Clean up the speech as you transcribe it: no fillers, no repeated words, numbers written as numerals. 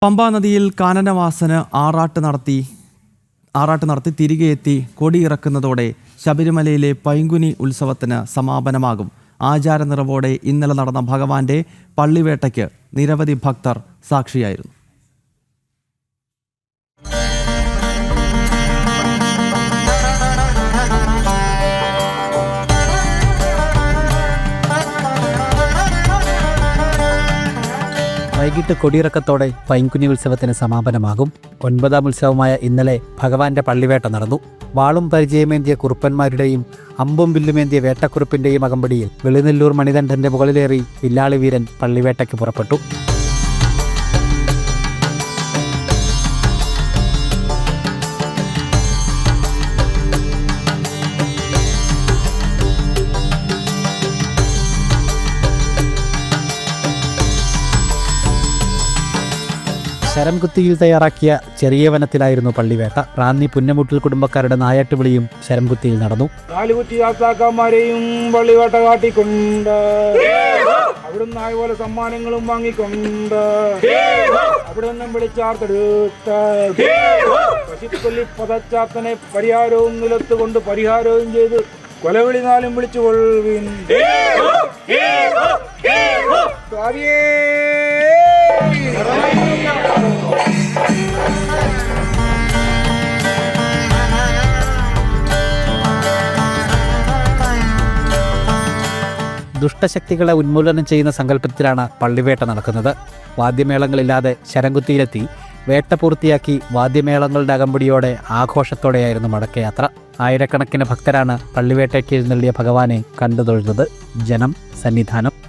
പമ്പാ നദിയിൽ കാനനവാസന് ആറാട്ട് നടത്തി തിരികെ എത്തി കൊടിയിറക്കുന്നതോടെ ശബരിമലയിലെ പൈങ്കുനി ഉത്സവത്തിന് സമാപനമാകും. ആചാരനിറവോടെ ഇന്നലെ നടന്ന ഭഗവാന്റെ പള്ളിവേട്ടയ്ക്ക് നിരവധി ഭക്തർ സാക്ഷിയായിരുന്നു. വൈകിട്ട് കൊടിയിറക്കത്തോടെ പൈങ്കുനി ഉത്സവത്തിന് സമാപനമാകും. 9ാം ഉത്സവമായ ഇന്നലെ ഭഗവാന്റെ പള്ളിവേട്ട നടന്നു. വാളും പരിചയമേന്തിയ കുറുപ്പന്മാരുടെയും അമ്പും വില്ലുമേന്തിയ വേട്ടക്കുറുപ്പിന്റെയും അകമ്പടിയിൽ വെളിനെല്ലൂർ മണികണ്ഠന്റെ മുകളിലേറി വില്ലാളി വീരൻ പള്ളിവേട്ടയ്ക്ക് പുറപ്പെട്ടു. ശരംകുത്തിയിൽ തയ്യാറാക്കിയ ചെറിയ വനത്തിലായിരുന്നു പള്ളിവേട്ട. റാന്നി പുന്നമുട്ടിൽ കുടുംബക്കാരുടെ നായാട്ടുവിളിയും ശരംകുത്തിയിൽ നടന്നു. നാലുകുറ്റിയാസാക്കന്മാരെയും പള്ളിവേട്ട കാട്ടിക്കൊണ്ട് അവിടുന്ന് ആയപോലെ സമ്മാനങ്ങളും വാങ്ങിക്കൊണ്ട് അവിടെ നിന്നും വിളിച്ചാർത്തെടുത്ത് പശുക്കൊല്ലി പതച്ചാത്തനെ പരിഹാരവും നിലത്തുകൊണ്ട് പരിഹാരവും ചെയ്ത് കൊലവിളി നാലും വിളിച്ചു കൊള്ളുവിൻ. ദുഷ്ടശക്തികളെ ഉന്മൂലനം ചെയ്യുന്ന സങ്കല്പത്തിലാണ് പള്ളിവേട്ട നടക്കുന്നത്. വാദ്യമേളങ്ങളില്ലാതെ ശരംകുത്തിയിലെത്തി വേട്ട പൂർത്തിയാക്കി വാദ്യമേളങ്ങളുടെ അകമ്പടിയോടെ ആഘോഷത്തോടെയായിരുന്നു മടക്കയാത്ര. ആയിരക്കണക്കിന് ഭക്തരാണ് പള്ളിവേട്ടയ്ക്ക് എഴുന്നള്ളിയ ഭഗവാനെ കണ്ടു തൊഴുന്നത്. ജനം സന്നിധാനം.